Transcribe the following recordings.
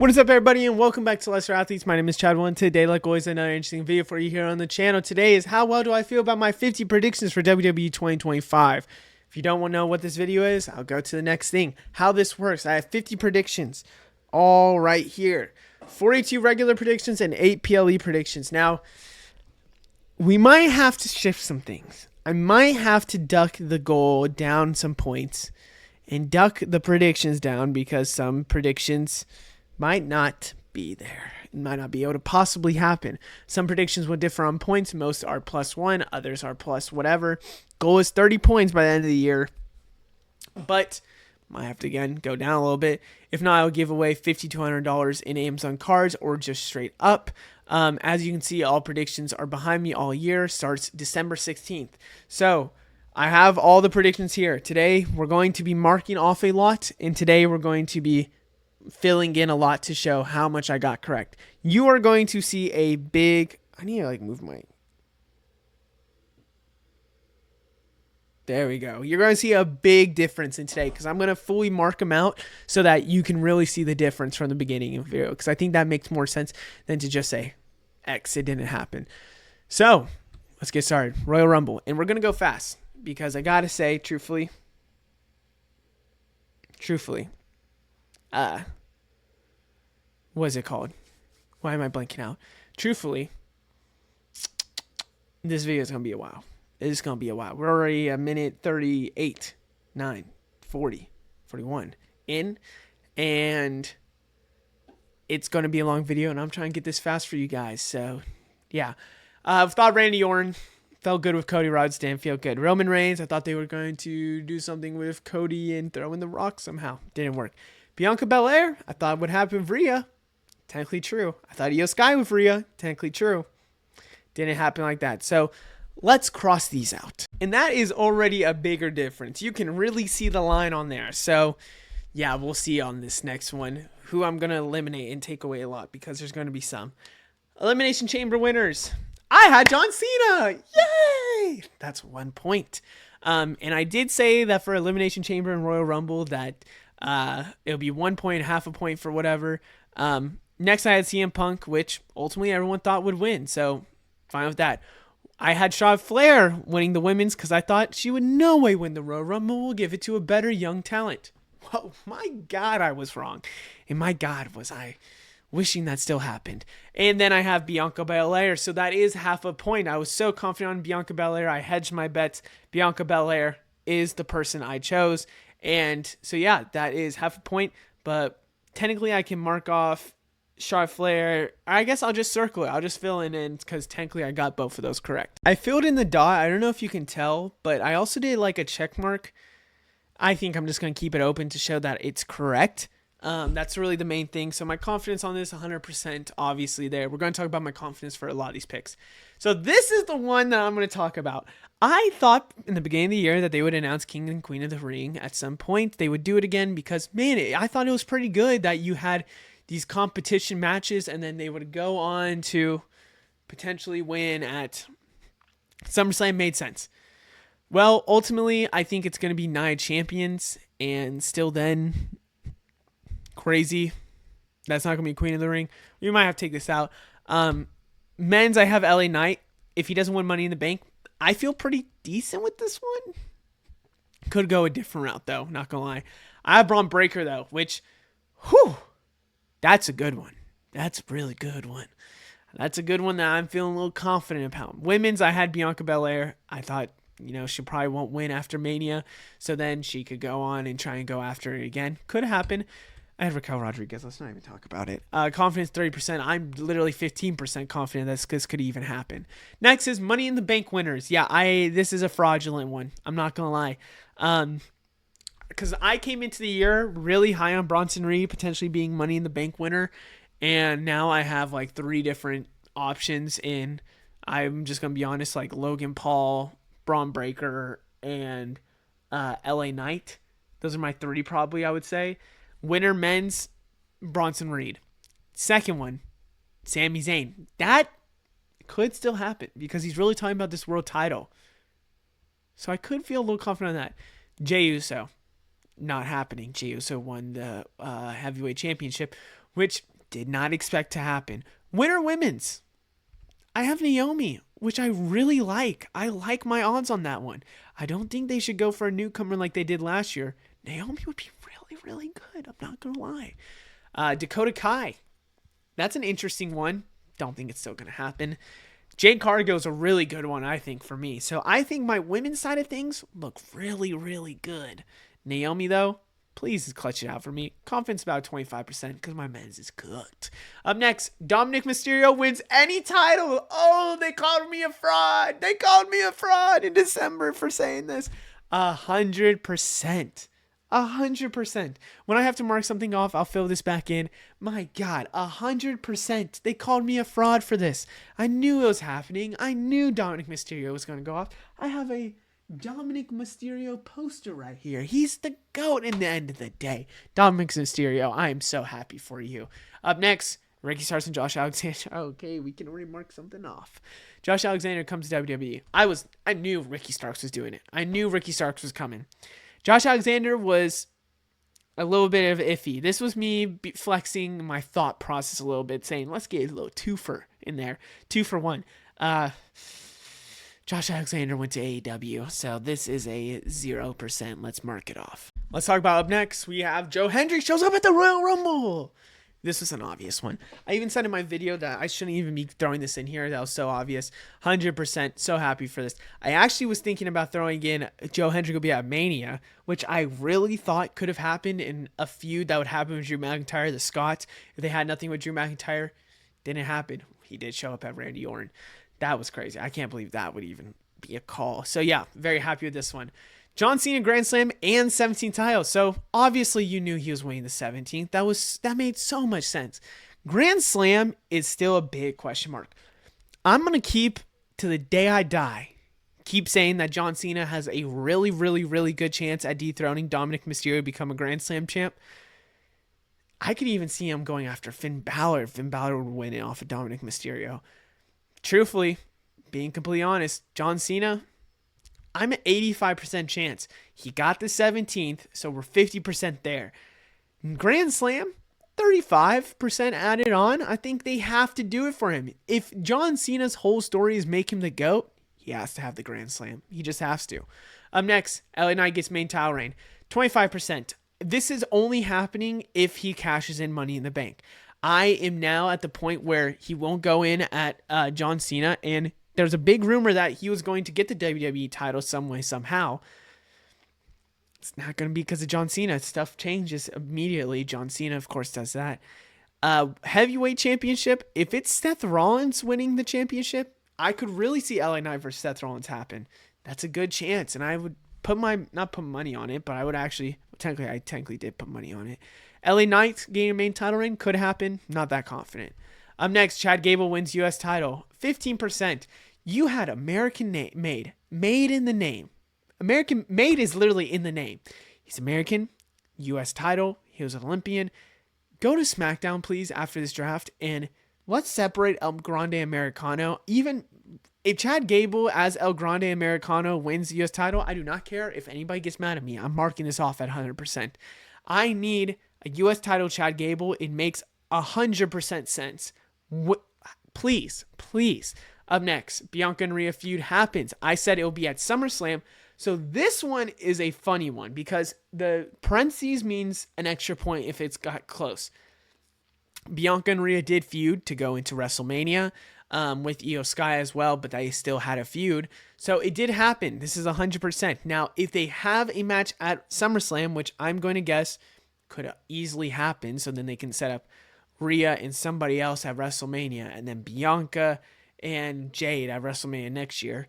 What is up, everybody, and welcome back to Lesser Athletes. My name is Chadwell, and today, like always, another interesting video for you here on the channel. Today is how well do I feel about my 50 predictions for WWE 2025. If you don't want to know what this video is, I'll go to the next thing. How this works, I have 50 predictions all right here. 42 regular predictions and 8 PLE predictions. Now, we might have to shift some things. I might have to duck the goal down some points and duck the predictions down because some predictions might not be there. It might not be able to possibly happen. Some predictions will differ on points. Most are +1, others are plus whatever. Goal is 30 points by the end of the year. But might have to, again, go down a little bit. If not, I'll give away $50 to $100 in Amazon cards or just straight up. As you can see, all predictions are behind me all year. Starts December 16th. So I have all the predictions here. Today, we're going to be marking off a lot. And today, we're going to be filling in a lot to show how much I got correct. You are going to see a big... I need to move my... There we go. You're going to see a big difference in today because I'm going to fully mark them out so that you can really see the difference from the beginning of the video, because I think that makes more sense than to just say X, it didn't happen. So let's get started. Royal Rumble. And we're going to go fast because I got to say, truthfully, what is it called? Why am I blanking out? Truthfully, this video is going to be a while. It's going to be a while. We're already a minute 38, 9, 40, 41 in, and it's going to be a long video, and I'm trying to get this fast for you guys. So, yeah. I thought Randy Orton felt good with Cody Rhodes. Didn't feel good. Roman Reigns, I thought they were going to do something with Cody and throw in The Rock somehow. Didn't work. Bianca Belair, I thought would happen with Rhea. Technically true. I thought Io Sky with Rhea. Technically true. Didn't happen like that. So let's cross these out. And that is already a bigger difference. You can really see the line on there. So yeah, we'll see on this next one who I'm going to eliminate and take away a lot, because there's going to be some. Elimination Chamber winners. I had John Cena. Yay! That's 1 point. And I did say that for Elimination Chamber and Royal Rumble that it'll be 1 point, half a point for whatever. Next, I had CM Punk, which ultimately everyone thought would win. So fine with that. I had Charlotte Flair winning the women's because I thought she would no way win the Royal Rumble. We'll give it to a better young talent. Whoa, my God, I was wrong. And my God, was I wishing that still happened. And then I have Bianca Belair, so that is half a point. I was so confident on Bianca Belair. I hedged my bets. Bianca Belair is the person I chose. And so, yeah, that is half a point. But technically, I can mark off Charlotte Flair. I guess I'll just circle it. I'll just fill it in because technically I got both of those correct. I filled in the dot. I don't know if you can tell, but I also did like a check mark. I think I'm just going to keep it open to show that it's correct. That's really the main thing. So my confidence on this, 100% obviously there. We're going to talk about my confidence for a lot of these picks. So this is the one that I'm going to talk about. I thought in the beginning of the year that they would announce King and Queen of the Ring at some point. They would do it again because, man, I thought it was pretty good that you had these competition matches and then they would go on to potentially win at SummerSlam. Made sense. Well, ultimately, I think it's going to be Nia Champions, and still then, crazy. That's not going to be Queen of the Ring. We might have to take this out. Men's, I have LA Knight. If he doesn't win Money in the Bank, I feel pretty decent with this one. Could go a different route, though. Not going to lie. I have Braun Breaker, though, which, whew, that's a good one. That's a really good one. That's a good one that I'm feeling a little confident about. Women's, I had Bianca Belair. I thought, she probably won't win after Mania, so then she could go on and try and go after it again. Could happen. I had Raquel Rodriguez. Let's not even talk about it. Confidence 30%. I'm literally 15% confident that this could even happen. Next is Money in the Bank winners. Yeah, this is a fraudulent one. I'm not going to lie. Because I came into the year really high on Bronson Reed potentially being Money in the Bank winner, and now I have like 3 different options in. I'm just going to be honest, like Logan Paul, Braun Breaker, and LA Knight. Those are my 3 probably, I would say. Winner men's, Bronson Reed. Second one, Sami Zayn. That could still happen because he's really talking about this world title. So I could feel a little confident on that. Jey Uso. Not happening. Jey Uso won the heavyweight championship, which Did not expect to happen. Winner women's. I have Naomi, which I really like. I like my odds on that one. I don't think they should go for a newcomer like they did last year. Naomi would be really, really good. I'm not going to lie. Dakota Kai. That's an interesting one. Don't think it's still going to happen. Jade Cargill is a really good one, I think, for me. So I think my women's side of things look really, really good. Naomi, though, please clutch it out for me. Confidence about 25% because my men's is cooked. Up next, Dominic Mysterio wins any title. Oh, they called me a fraud. They called me a fraud in December for saying this. 100%. 100%. When I have to mark something off, I'll fill this back in. My God, 100%. They called me a fraud for this. I knew it was happening. I knew Dominic Mysterio was going to go off. I have a Dominic Mysterio poster right here. He's the GOAT in the end of the day. Dominic Mysterio, I am so happy for you. Up next, Ricky Starks and Josh Alexander. Okay, we can already mark something off. Josh Alexander comes to WWE. I knew Ricky Starks was doing it. I knew Ricky Starks was coming. Josh Alexander was a little bit of iffy. This was me flexing my thought process a little bit, saying, let's get a little twofer in there. 2 for 1. Josh Alexander went to AEW, so this is a 0%. Let's mark it off. Let's talk about up next. We have Joe Hendry shows up at the Royal Rumble. This was an obvious one. I even said in my video that I shouldn't even be throwing this in here. That was so obvious. 100%. So happy for this. I actually was thinking about throwing in Joe Hendry will be at Mania, which I really thought could have happened in a feud that would happen with Drew McIntyre, the Scots. If they had nothing with Drew McIntyre, didn't happen. He did show up at Randy Orton. That was crazy. I can't believe that would even be a call. So yeah, very happy with this one. John Cena Grand Slam and 17 titles. So obviously you knew he was winning the 17th. That made so much sense. Grand Slam is still a big question mark. I'm going to keep to the day I die, keep saying that John Cena has a really, really, really good chance at dethroning Dominic Mysterio to become a Grand Slam champ. I could even see him going after Finn Balor. Finn Balor would win it off of Dominic Mysterio. Truthfully, being completely honest, John Cena, I'm at 85% chance. He got the 17th, so we're 50% there. Grand Slam, 35% added on. I think they have to do it for him. If John Cena's whole story is make him the GOAT, he has to have the Grand Slam. He just has to. Up next, LA Knight gets main title reign. 25%. This is only happening if he cashes in Money in the Bank. I am now at the point where he won't go in at John Cena, and there's a big rumor that he was going to get the WWE title some way, somehow. It's not going to be because of John Cena. Stuff changes immediately. John Cena, of course, does that. Heavyweight championship, if it's Seth Rollins winning the championship, I could really see LA Knight versus Seth Rollins happen. That's a good chance, and I would not put money on it, but I would actually, I technically did put money on it. LA Knight getting a main title reign could happen. Not that confident. Up next, Chad Gable wins U.S. title. 15%. You had American made in the name. American made is literally in the name. He's American, U.S. title. He was an Olympian. Go to SmackDown, please, after this draft, and let's separate El Grande Americano. Even if Chad Gable as El Grande Americano wins the U.S. title, I do not care if anybody gets mad at me. I'm marking this off at 100%. I need a U.S. title Chad Gable. It makes 100% sense. Please. Up next, Bianca and Rhea feud happens. I said it will be at SummerSlam. So this one is a funny one because the parentheses means an extra point if it's got close. Bianca and Rhea did feud to go into WrestleMania with Io Sky as well, but they still had a feud. So it did happen. This is 100%. Now, if they have a match at SummerSlam, which I'm going to guess could easily happen, so then they can set up Rhea and somebody else at WrestleMania, and then Bianca and Jade at WrestleMania next year.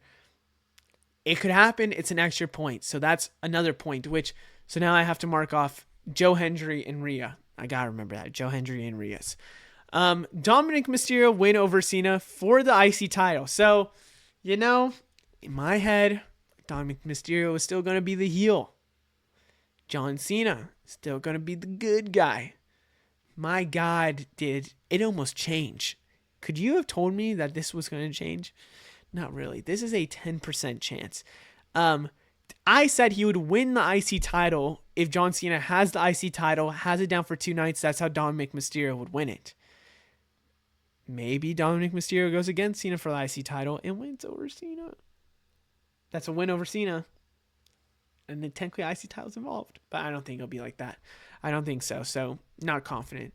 It could happen. It's an extra point. So that's another point, so now I have to mark off Joe Hendry and Rhea. I got to remember that. Joe Hendry and Rhea's. Dominic Mysterio win over Cena for the IC title. So, in my head, Dominic Mysterio is still going to be the heel. John Cena still going to be the good guy. My God, did it almost change? Could you have told me that this was going to change? Not really. This is a 10% chance. I said he would win the IC title if John Cena has the IC title, has it down for 2 nights. That's how Dominic Mysterio would win it. maybe Dominic Mysterio goes against Cena for the IC title and wins over Cena. That's a win over Cena. And then technically IC title's involved. But I don't think it'll be like that. I don't think so. So, not confident.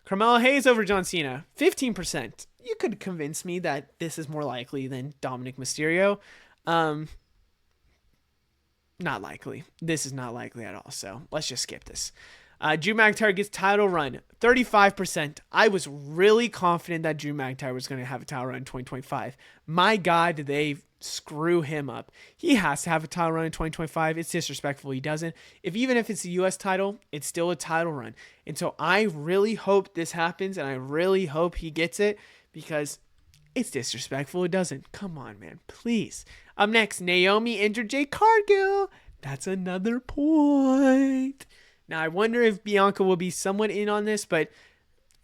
Carmelo Hayes over John Cena. 15%. You could convince me that this is more likely than Dominic Mysterio. Not likely. This is not likely at all. So, let's just skip this. Drew McIntyre gets title run. 35%. I was really confident that Drew McIntyre was going to have a title run in 2025. My God, did they screw him up. He has to have a title run in 2025. It's disrespectful he doesn't. Even if it's a U.S. title, it's still a title run. And so I really hope this happens, and I really hope he gets it, because it's disrespectful it doesn't. Come on, man. Please. Up next, Naomi injured Jade Cargill. That's another point. Now, I wonder if Bianca will be somewhat in on this, but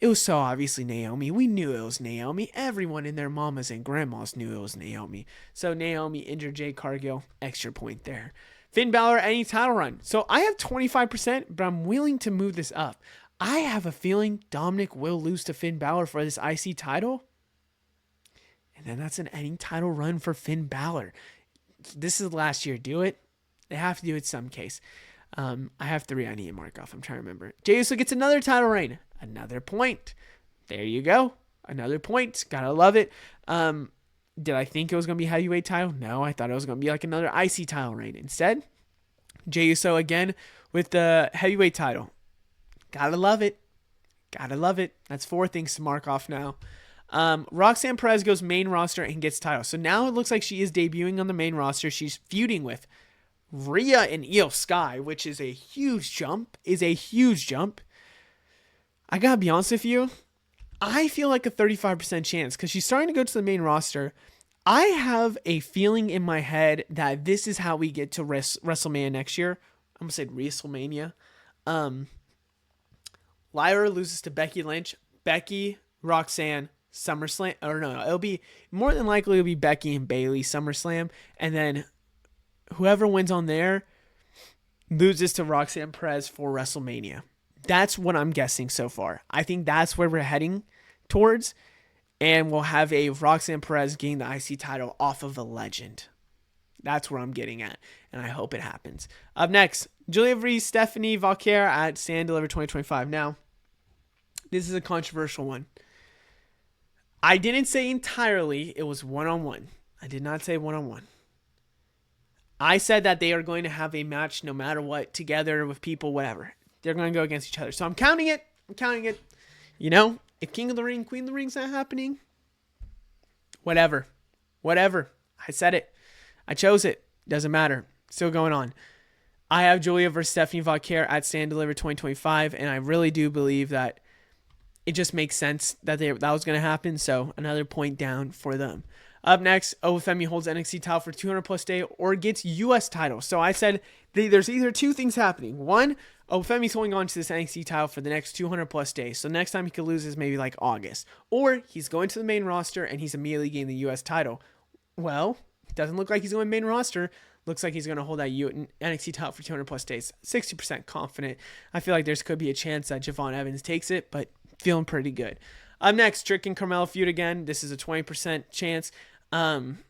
it was so obviously Naomi. We knew it was Naomi. Everyone in their mamas and grandmas knew it was Naomi. So, Naomi injured Jade Cargill. Extra point there. Finn Balor, any title run. So, I have 25%, but I'm willing to move this up. I have a feeling Dominic will lose to Finn Balor for this IC title. And then that's an any title run for Finn Balor. This is the last year. Do it. They have to do it some case. I have 3 I need to mark off. I'm trying to remember. Jey Uso gets another title reign. Another point. There you go. Another point. Gotta love it. Did I think it was going to be heavyweight title? No, I thought it was going to be like another IC title reign. Instead, Jey Uso again with the heavyweight title. Gotta love it. Gotta love it. That's 4 things to mark off now. Roxanne Perez goes main roster and gets title. So now it looks like she is debuting on the main roster. She's feuding with Rhea and Io Sky, which is a huge jump. I gotta be honest with you. I feel like a 35% chance because she's starting to go to the main roster. I have a feeling in my head that this is how we get to WrestleMania next year. I'm gonna say WrestleMania. Lyra loses to Becky Lynch. Becky, Roxanne, SummerSlam. Or no, it'll be more than likely it'll be Becky and Bayley SummerSlam, and then whoever wins on there loses to Roxanne Perez for WrestleMania. That's what I'm guessing so far. I think that's where we're heading towards. And we'll have a Roxanne Perez getting the IC title off of a legend. That's where I'm getting at. And I hope it happens. Up next, Julia Vries, Stephanie Valkyr at Stand Deliver 2025. Now, this is a controversial one. I didn't say entirely it was one-on-one. I did not say one-on-one. I said that they are going to have a match no matter what, together with people, whatever. They're going to go against each other. So I'm counting it. You know, if King of the Ring, Queen of the Ring's not happening, whatever. I said it. I chose it. Doesn't matter. Still going on. I have Julia versus Stephanie Valkyr at Stand Deliver 2025, and I really do believe that it just makes sense that that was going to happen. So another point down for them. Up next, Ofemi holds NXT title for 200 plus day or gets US title. So I said there's either 2 things happening. One, Ofemi's holding on to this NXT title for the next 200 plus days. So next time he could lose is maybe like August. Or he's going to the main roster and he's immediately getting the US title. Well, doesn't look like he's going to main roster. Looks like he's going to hold that NXT title for 200 plus days. 60% confident. I feel like there's could be a chance that Javon Evans takes it, but feeling pretty good. Up next, Trick and Carmella feud again. This is a 20% chance. I'm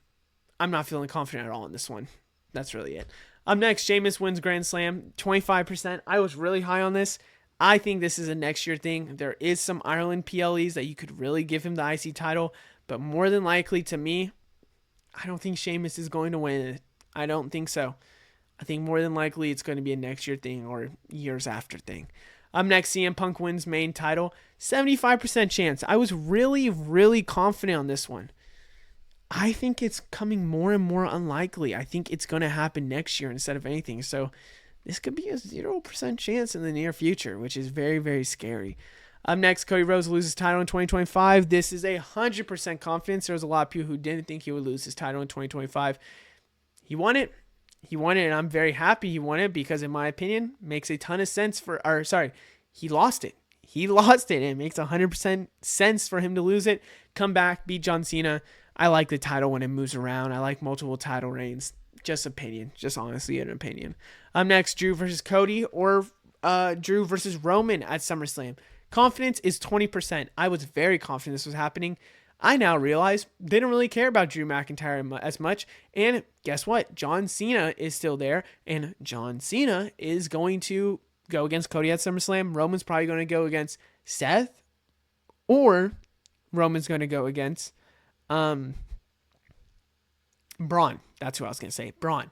not feeling confident at all in this one. That's really it. Up next, Sheamus wins Grand Slam. 25%. I was really high on this. I think this is a next year thing. There is some Ireland PLEs that you could really give him the IC title, but more than likely to me, I don't think Sheamus is going to win it. I don't think so. I think more than likely it's going to be a next year thing or years after thing. Up next, CM Punk wins main title. 75% chance. I was really, really confident on this one. I think it's coming more and more unlikely. I think it's going to happen next year instead of anything. So this could be a 0% chance in the near future, which is very, very scary. Up next, Cody Rhodes loses title in 2025. This is 100% confidence. There was a lot of people who didn't think he would lose his title in 2025. He won it. And I'm very happy he won it because, in my opinion, makes a ton of sense he lost it. It makes 100% sense for him to lose it, come back, beat John Cena. I like the title when it moves around. I like multiple title reigns. Just opinion. Just honestly an opinion. Up next, Drew versus Cody or Drew versus Roman at SummerSlam. Confidence is 20%. I was very confident this was happening. I now realize they don't really care about Drew McIntyre as much. And guess what? John Cena is still there. And John Cena is going to go against Cody at SummerSlam. Roman's probably going to go against Seth. Or Roman's going to go against Braun. That's who I was going to say. Braun.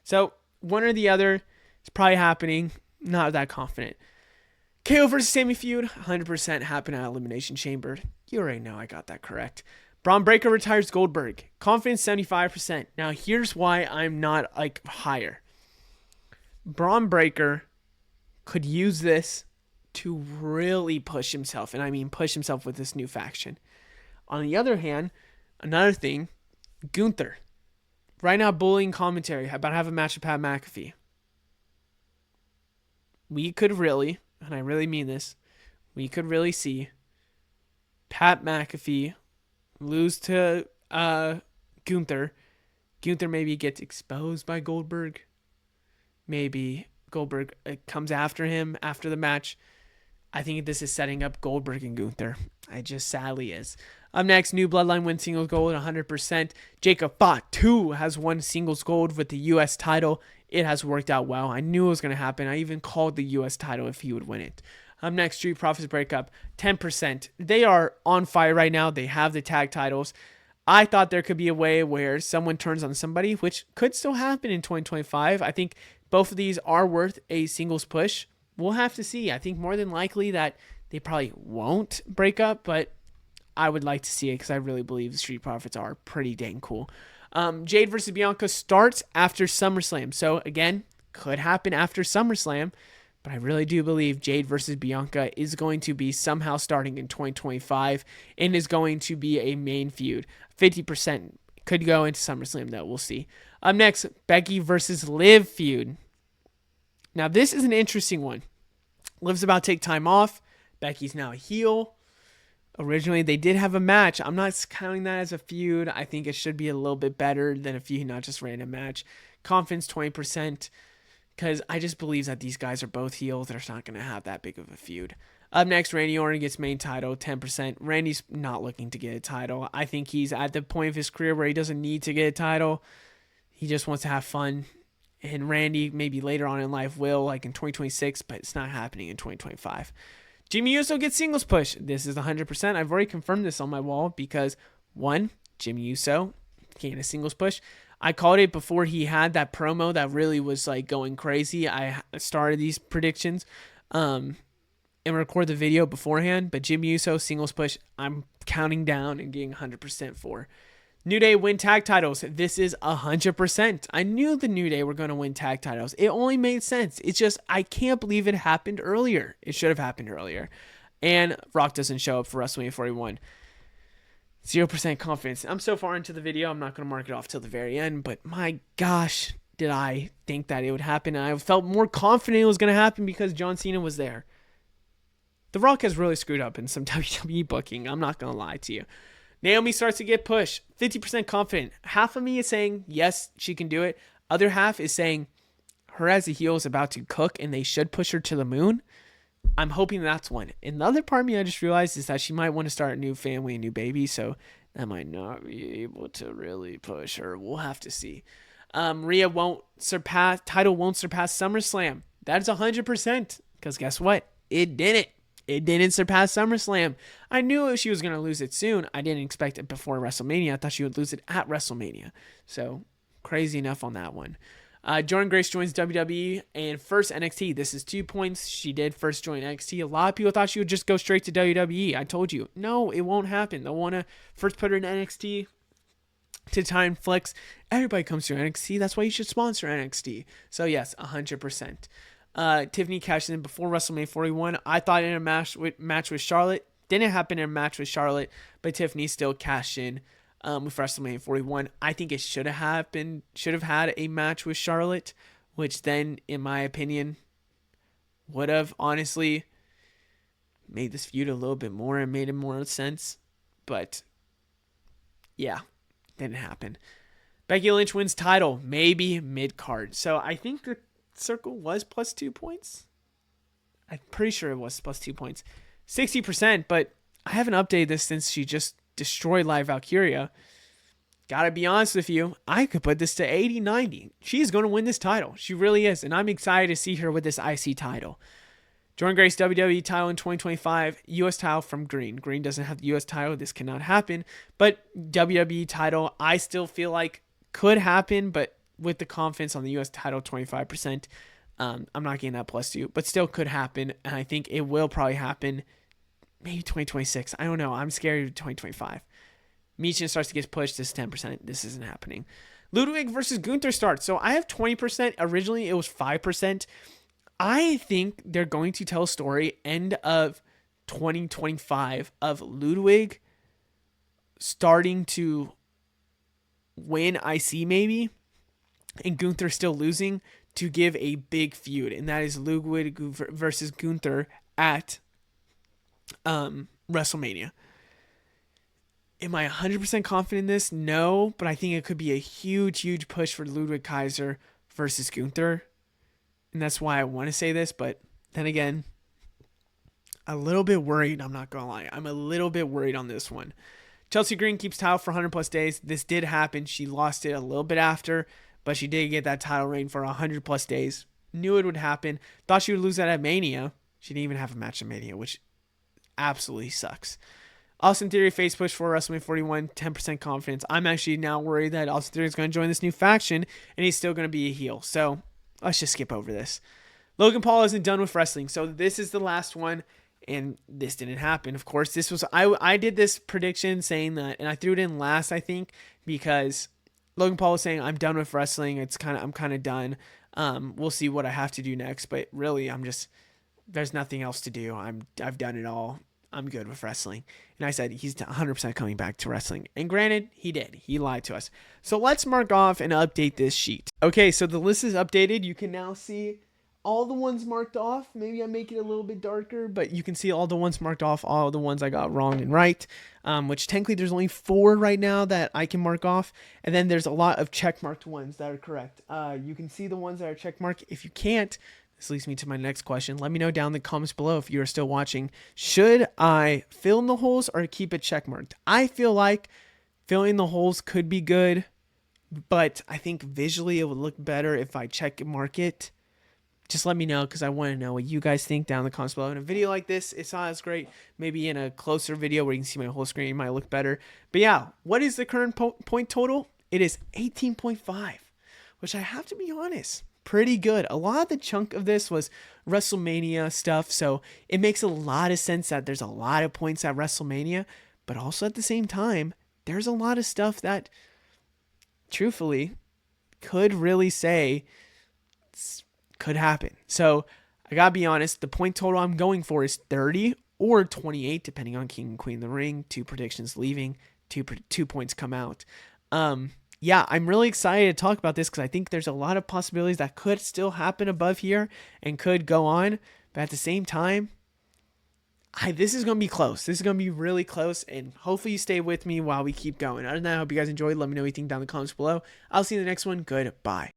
So one or the other is probably happening. Not that confident. KO versus Sami feud, 100% happen at Elimination Chamber. You already know I got that correct. Braun Breaker retires Goldberg. Confidence 75%. Now here's why I'm not like higher. Braun Breaker could use this to really push himself, and I mean push himself with this new faction. On the other hand, another thing, Gunther. Right now bullying commentary about to have a match with Pat McAfee. We could really, and I really mean this, we could really see Pat McAfee lose to Gunther. Gunther maybe gets exposed by Goldberg. Maybe Goldberg comes after him after the match. I think this is setting up Goldberg and Gunther. It just sadly is. Up next, New Bloodline wins singles gold 100%. Jacob Fatu has won singles gold with the U.S. title. It has worked out well. I knew it was going to happen. I even called the U.S. title if he would win it. Up next, Street Profits break up 10%. They are on fire right now. They have the tag titles. I thought there could be a way where someone turns on somebody, which could still happen in 2025. I think both of these are worth a singles push. We'll have to see. I think more than likely that they probably won't break up, but I would like to see it because I really believe the Street Profits are pretty dang cool. Jade versus Bianca starts after SummerSlam. So again, could happen after SummerSlam, but I really do believe Jade versus Bianca is going to be somehow starting in 2025 and is going to be a main feud. 50% could go into SummerSlam though. We'll see. Up next, Becky versus Liv feud. Now this is an interesting one. Liv's about to take time off. Becky's now a heel. Originally, they did have a match. I'm not counting that as a feud. I think it should be a little bit better than a feud, not just random match. Confidence 20%, because I just believe that these guys are both heels. They're not going to have that big of a feud. Up next, Randy Orton gets main title, 10%. Randy's not looking to get a title. I think he's at the point of his career where he doesn't need to get a title. He just wants to have fun. And Randy, maybe later on in life, will, like in 2026, but it's not happening in 2025. Jimmy Uso gets singles push. This is 100%. I've already confirmed this on my wall because, one, Jimmy Uso getting a singles push. I called it before he had that promo that really was like going crazy. I started these predictions and record the video beforehand, but Jimmy Uso singles push, I'm counting down and getting 100% for. New Day win tag titles. This is 100%. I knew the New Day were going to win tag titles. It only made sense. It's just, I can't believe it happened earlier. It should have happened earlier. And Rock doesn't show up for WrestleMania 41. 0% confidence. I'm so far into the video, I'm not going to mark it off till the very end, but my gosh, did I think that it would happen. And I felt more confident it was going to happen because John Cena was there. The Rock has really screwed up in some WWE booking. I'm not going to lie to you. Naomi starts to get pushed. 50% confident. Half of me is saying, yes, she can do it. Other half is saying, her as a heel is about to cook and they should push her to the moon. I'm hoping that's one. And the other part of me I just realized is that she might want to start a new family, a new baby. So that might not be able to really push her. We'll have to see. Rhea won't surpass SummerSlam. That is 100%. Because guess what? It didn't. It didn't surpass SummerSlam. I knew she was going to lose it soon. I didn't expect it before WrestleMania. I thought she would lose it at WrestleMania. So, crazy enough on that one. Jordynne Grace joins WWE and first NXT. This is 2 points. She did first join NXT. A lot of people thought she would just go straight to WWE. I told you, no, it won't happen. They'll want to first put her in NXT to time flex. Everybody comes to NXT. That's why you should sponsor NXT. So, yes, 100%. Tiffany cashed in before WrestleMania 41. I thought in a match with Charlotte. Didn't happen in a match with Charlotte, but Tiffany still cashed in with WrestleMania 41. I think it should have had a match with Charlotte, which then, in my opinion, would have honestly made this feud a little bit more and made it more sense. But yeah, didn't happen. Becky Lynch wins title, maybe mid-card. So I think the circle was plus 2 points. I'm pretty sure it was plus 2 points. 60%, but I haven't updated this since she just destroyed Live Valkyria. Gotta be honest with you, I could put this to 80, 90. She's going to win this title. She really is, and I'm excited to see her with this IC title. Jordynne Grace WWE title in 2025, US title from Green. Green doesn't have the US title. This cannot happen. But WWE title, I still feel like could happen, but with the confidence on the US title, 25%, I'm not getting that +2, but still could happen. And I think it will probably happen maybe 2026. I don't know. I'm scared of 2025. Michin starts to get pushed. This is 10%. This isn't happening. Ludwig versus Gunther starts. So I have 20%. Originally, it was 5%. I think they're going to tell a story end of 2025 of Ludwig starting to win IC maybe, and Gunther still losing to give a big feud, and that is Ludwig versus Gunther at WrestleMania. Am I 100% confident in this? No, but I think it could be a huge, huge push for Ludwig Kaiser versus Gunther. And that's why I want to say this, but then again, a little bit worried. I'm not going to lie. I'm a little bit worried on this one. Chelsea Green keeps title for 100+ days. This did happen. She lost it a little bit after, but she did get that title reign for 100+ days. Knew it would happen. Thought she would lose that at Mania. She didn't even have a match at Mania, which absolutely sucks. Austin Theory face push for WrestleMania 41, 10% confidence. I'm actually now worried that Austin Theory is going to join this new faction, and he's still going to be a heel. So let's just skip over this. Logan Paul isn't done with wrestling, so this is the last one, and this didn't happen. Of course, this was I did this prediction saying that, and I threw it in last, I think, because Logan Paul was saying I'm done with wrestling. I'm kind of done. We'll see what I have to do next, but really, there's nothing else to do. I've done it all. I'm good with wrestling. And I said he's 100% coming back to wrestling. And granted, he did. He lied to us. So let's mark off and update this sheet. Okay, so the list is updated. You can now see all the ones marked off. Maybe I make it a little bit darker, but you can see all the ones marked off, all the ones I got wrong and right, which technically there's only 4 right now that I can mark off. And then there's a lot of check-marked ones that are correct. You can see the ones that are check-marked. If you can't, this leads me to my next question. Let me know down in the comments below if you are still watching. Should I fill in the holes or keep it checkmarked? I feel like filling the holes could be good, but I think visually it would look better if I check and mark it. Just let me know because I want to know what you guys think down in the comments below. In a video like this, it's not as great. Maybe in a closer video where you can see my whole screen, it might look better. But yeah, what is the current point total? It is 18.5, which I have to be honest, pretty good. A lot of the chunk of this was WrestleMania stuff, so it makes a lot of sense that there's a lot of points at WrestleMania, but also at the same time, there's a lot of stuff that, truthfully, could really say could happen. So I gotta be honest, the point total I'm going for is 30 or 28, depending on King and Queen of the Ring. 2 predictions leaving, 2 points come out. Yeah, I'm really excited to talk about this because I think there's a lot of possibilities that could still happen above here and could go on. But at the same time, this is going to be close. This is going to be really close, and hopefully you stay with me while we keep going. Other than that, I hope you guys enjoyed. Let me know what you think down in the comments below. I'll see you in the next one. Goodbye.